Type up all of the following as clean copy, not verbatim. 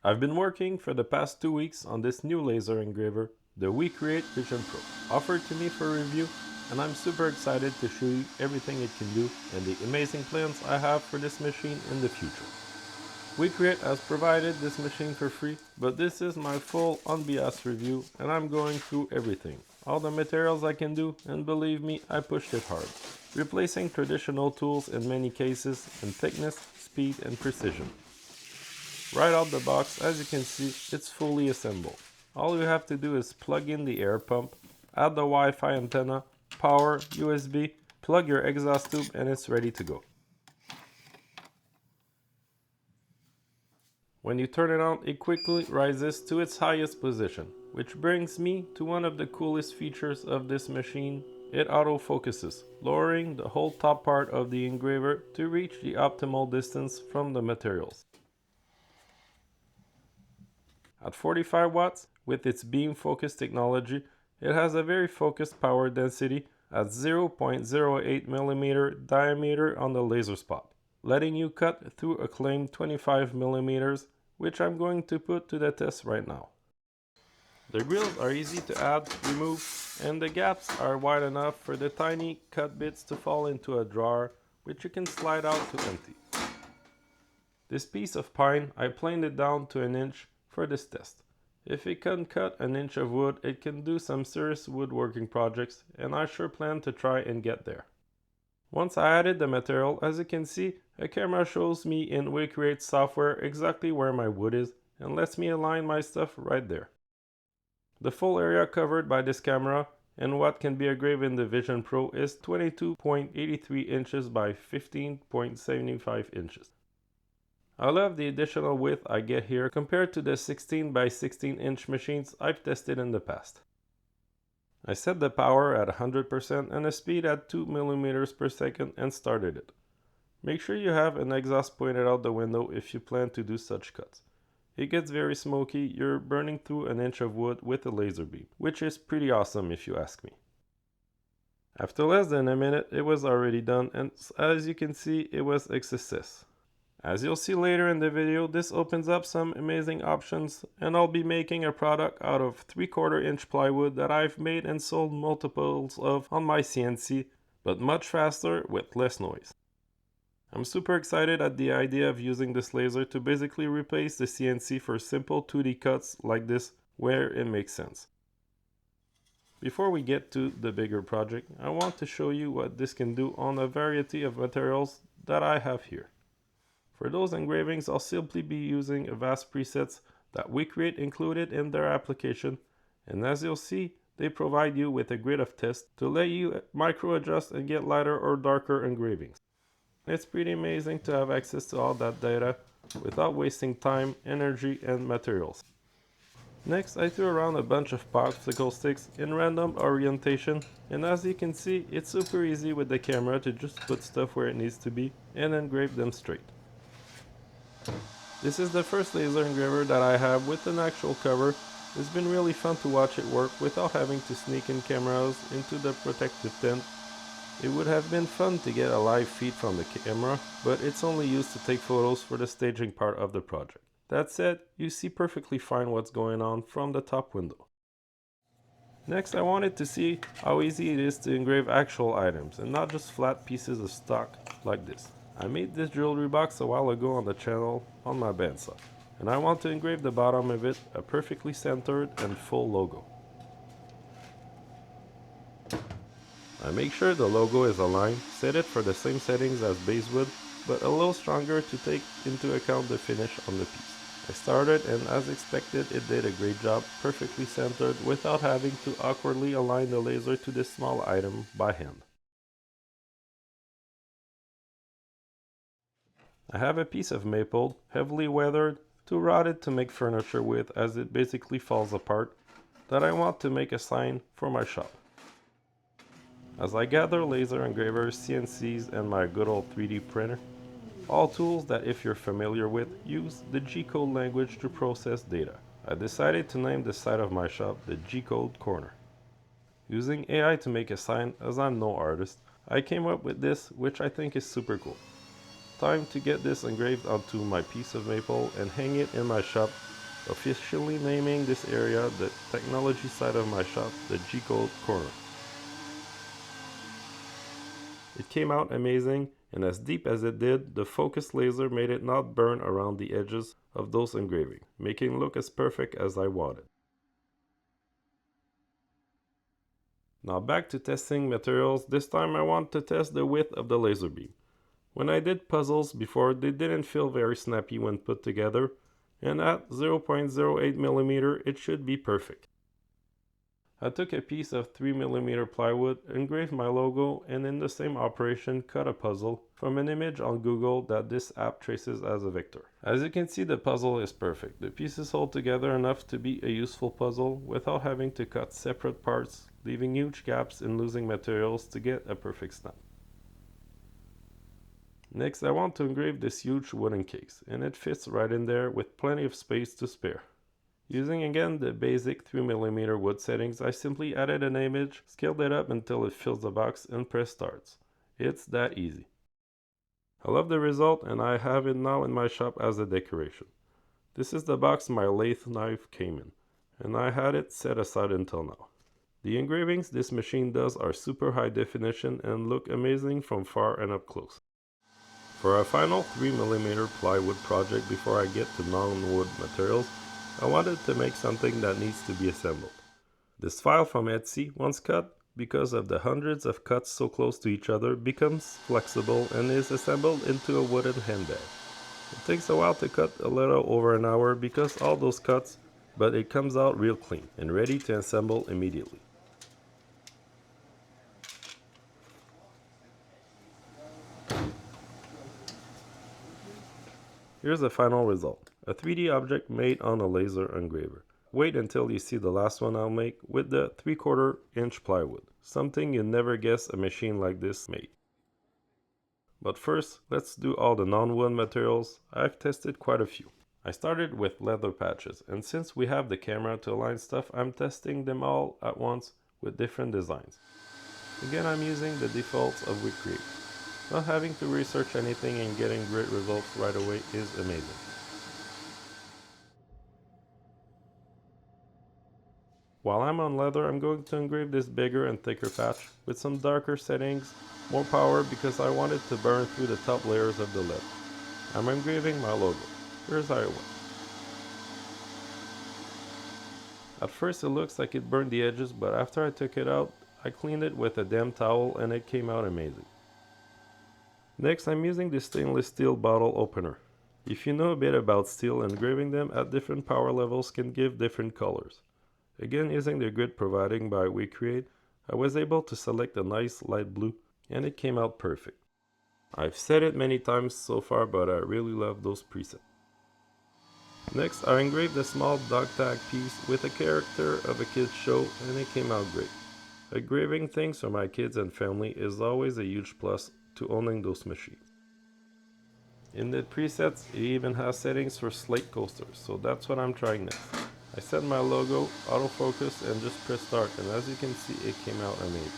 I've been working for the past 2 weeks on this new laser engraver, the WeCreat Vision Pro, offered to me for review, and I'm super excited to show you everything it can do and the amazing plans I have for this machine in the future. WeCreat has provided this machine for free, but this is my full unbiased review and I'm going through everything, all the materials I can do, and believe me, I pushed it hard, replacing traditional tools in many cases in thickness, speed and precision. Right out the box, as you can see, it's fully assembled. All you have to do is plug in the air pump, add the Wi-Fi antenna, power, USB, plug your exhaust tube, and it's ready to go. When you turn it on, it quickly rises to its highest position, which brings me to one of the coolest features of this machine. It auto-focuses, lowering the whole top part of the engraver to reach the optimal distance from the materials. At 45 watts, with its beam focus technology, it has a very focused power density at 0.08 mm diameter on the laser spot, letting you cut through a claimed 25 mm, which I'm going to put to the test right now. The grills are easy to add, remove, and the gaps are wide enough for the tiny cut bits to fall into a drawer, which you can slide out to empty. This piece of pine, I planed it down to 1 inch for this test. If it can cut 1 inch of wood, it can do some serious woodworking projects, and I sure plan to try and get there. Once I added the material, as you can see, a camera shows me in WeCreat software exactly where my wood is and lets me align my stuff right there. The full area covered by this camera and what can be engraved in the Vision Pro is 22.83 inches by 15.75 inches. I love the additional width I get here compared to the 16 by 16 inch machines I've tested in the past. I set the power at 100% and the speed at 2 mm per second and started it. Make sure you have an exhaust pointed out the window if you plan to do such cuts. It gets very smoky, you're burning through 1 inch of wood with a laser beam, which is pretty awesome if you ask me. After less than a minute, it was already done, and as you can see, it was a success. As you'll see later in the video, this opens up some amazing options, and I'll be making a product out of 3/4 inch plywood that I've made and sold multiples of on my CNC, but much faster with less noise. I'm super excited at the idea of using this laser to basically replace the CNC for simple 2D cuts like this where it makes sense. Before we get to the bigger project, I want to show you what this can do on a variety of materials that I have here. For those engravings, I'll simply be using a vast presets that WeCreat included in their application, and as you'll see, they provide you with a grid of tests to let you micro adjust and get lighter or darker engravings. It's pretty amazing to have access to all that data without wasting time, energy, and materials. Next, I threw around a bunch of popsicle sticks in random orientation, and as you can see, it's super easy with the camera to just put stuff where it needs to be and engrave them straight. This is the first laser engraver that I have with an actual cover. It's been really fun to watch it work without having to sneak in cameras into the protective tent. It would have been fun to get a live feed from the camera, but it's only used to take photos for the staging part of the project. That said, you see perfectly fine what's going on from the top window. Next, I wanted to see how easy it is to engrave actual items and not just flat pieces of stock like this. I made this jewelry box a while ago on the channel on my bandsaw, and I want to engrave the bottom of it a perfectly centered and full logo. I make sure the logo is aligned, set it for the same settings as basewood, but a little stronger to take into account the finish on the piece. I started, and as expected, it did a great job, perfectly centered without having to awkwardly align the laser to this small item by hand. I have a piece of maple, heavily weathered, too rotted to make furniture with as it basically falls apart, that I want to make a sign for my shop. As I gather laser engravers, CNCs, and my good old 3D printer, all tools that, if you're familiar with, use the G-code language to process data, I decided to name the side of my shop the G-code corner. Using AI to make a sign, as I'm no artist, I came up with this, which I think is super cool. Time to get this engraved onto my piece of maple and hang it in my shop officially naming this area the technology side of my shop, the G-Code corner. It came out amazing, and as deep as it did, the focus laser made it not burn around the edges of those engravings, making it look as perfect as I wanted. Now back to testing materials. This time I want to test the width of the laser beam. When I did puzzles before, they didn't feel very snappy when put together, and at 0.08 millimeter it should be perfect. I took a piece of 3mm plywood, engraved my logo, and in the same operation cut a puzzle from an image on Google that this app traces as a vector. As you can see, the puzzle is perfect. The pieces hold together enough to be a useful puzzle without having to cut separate parts, leaving huge gaps and losing materials to get a perfect snap. Next, I want to engrave this huge wooden case, and it fits right in there with plenty of space to spare. Using again the basic 3mm wood settings, I simply added an image, scaled it up until it fills the box, and press start. It's that easy. I love the result, and I have it now in my shop as a decoration. This is the box my lathe knife came in, and I had it set aside until now. The engravings this machine does are super high definition and look amazing from far and up close. For our final 3mm plywood project before I get to non-wood materials, I wanted to make something that needs to be assembled. This file from Etsy, once cut, because of the hundreds of cuts so close to each other, becomes flexible and is assembled into a wooden handbag. It takes a while to cut, a little over an hour because all those cuts, but it comes out real clean and ready to assemble immediately. Here's the final result. A 3D object made on a laser engraver. Wait until you see the last one I'll make with the 3/4 inch plywood. Something you'd never guess a machine like this made. But first, let's do all the non-wood materials. I've tested quite a few. I started with leather patches, and since we have the camera to align stuff, I'm testing them all at once with different designs. Again, I'm using the defaults of WeCreat. Not having to research anything and getting great results right away is amazing. While I'm on leather, I'm going to engrave this bigger and thicker patch with some darker settings, more power because I want it to burn through the top layers of the lead. I'm engraving my logo. Here's how it went. At first it looks like it burned the edges, but after I took it out, I cleaned it with a damp towel and it came out amazing. Next, I'm using this stainless steel bottle opener. If you know a bit about steel, engraving them at different power levels can give different colors. Again, using the grid provided by WeCreat, I was able to select a nice light blue, and it came out perfect. I've said it many times so far, but I really love those presets. Next, I engraved a small dog tag piece with a character of a kid's show, and it came out great. Engraving things for my kids and family is always a huge plus to owning those machines. In the presets, it even has settings for slate coasters, so that's what I'm trying next. I set my logo, autofocus, and just press start, and as you can see, it came out amazing.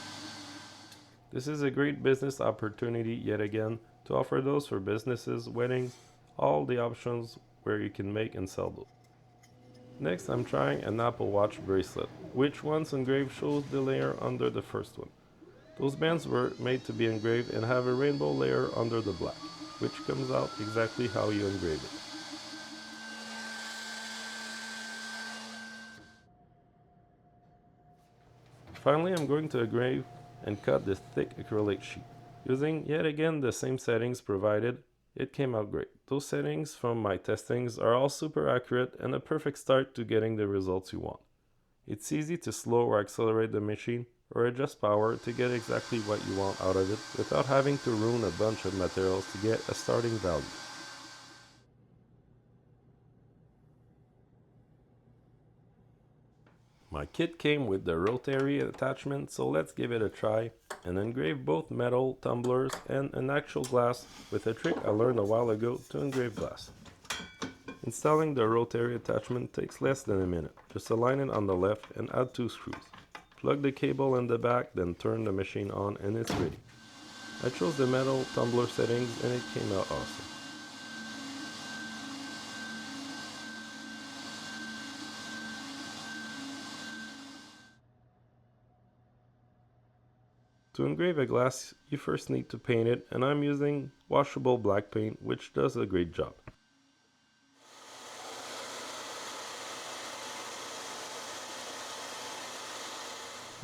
This is a great business opportunity yet again to offer those for businesses, weddings, all the options where you can make and sell those. Next, I'm trying an Apple Watch bracelet, which once engraved shows the layer under the first one. Those bands were made to be engraved and have a rainbow layer under the black, which comes out exactly how you engrave it. Finally, I'm going to engrave and cut this thick acrylic sheet. Using yet again the same settings provided, it came out great. Those settings from my testings are all super accurate and a perfect start to getting the results you want. It's easy to slow or accelerate the machine or adjust power to get exactly what you want out of it without having to ruin a bunch of materials to get a starting value. My kit came with the Rotary attachment, so let's give it a try and engrave both metal tumblers and an actual glass with a trick I learned a while ago to engrave glass. Installing the Rotary attachment takes less than a minute. Just align it on the left and add 2 screws. Plug the cable in the back, then turn the machine on and it's ready. I chose the metal tumbler settings and it came out awesome. To engrave a glass, you first need to paint it, and I'm using washable black paint, which does a great job.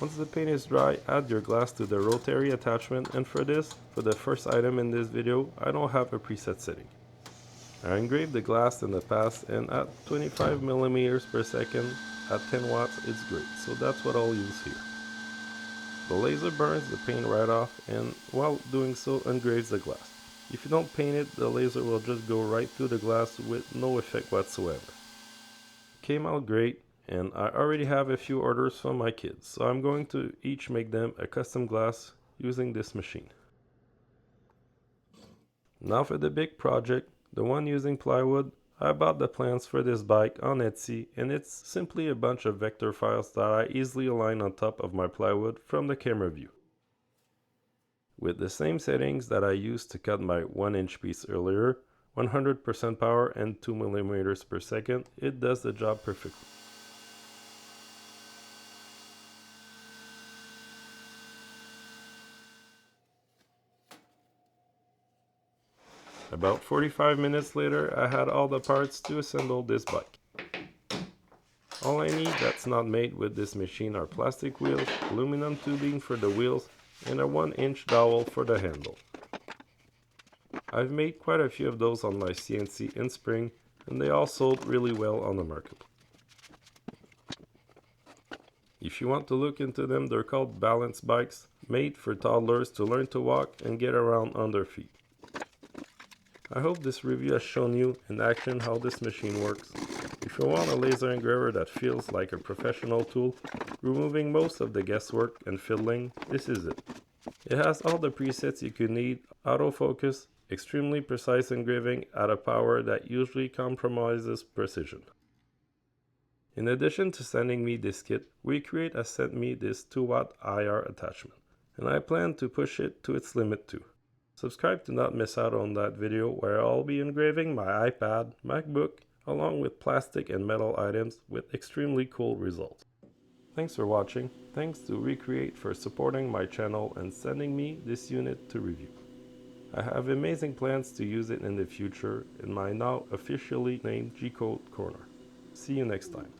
Once the paint is dry, add your glass to the Rotary attachment, and for the first item in this video, I don't have a preset setting. I engraved the glass in the past, and at 25 millimeters per second at 10 watts it's great, so that's what I'll use here. The laser burns the paint right off, and while doing so engraves the glass. If you don't paint it, the laser will just go right through the glass with no effect whatsoever. Came out great, and I already have a few orders from my kids, so I'm going to each make them a custom glass using this machine. Now for the big project, the one using plywood. I bought the plans for this bike on Etsy, and it's simply a bunch of vector files that I easily align on top of my plywood from the camera view. With the same settings that I used to cut my 1-inch piece earlier, 100% power and 2 millimeters per second, it does the job perfectly. About 45 minutes later, I had all the parts to assemble this bike. All I need that's not made with this machine are plastic wheels, aluminum tubing for the wheels, and a 1-inch dowel for the handle. I've made quite a few of those on my CNC in spring, and they all sold really well on the market. If you want to look into them, they're called balance bikes, made for toddlers to learn to walk and get around on their feet. I hope this review has shown you in action how this machine works. If you want a laser engraver that feels like a professional tool, removing most of the guesswork and fiddling, this is it. It has all the presets you could need, autofocus, extremely precise engraving at a power that usually compromises precision. In addition to sending me this kit, WeCreat has sent me this 2-watt IR attachment, and I plan to push it to its limit too. Subscribe to not miss out on that video where I'll be engraving my iPad, MacBook, along with plastic and metal items with extremely cool results. Thanks for watching. Thanks to WeCreat for supporting my channel and sending me this unit to review. I have amazing plans to use it in the future in my now officially named G-Code Corner. See you next time.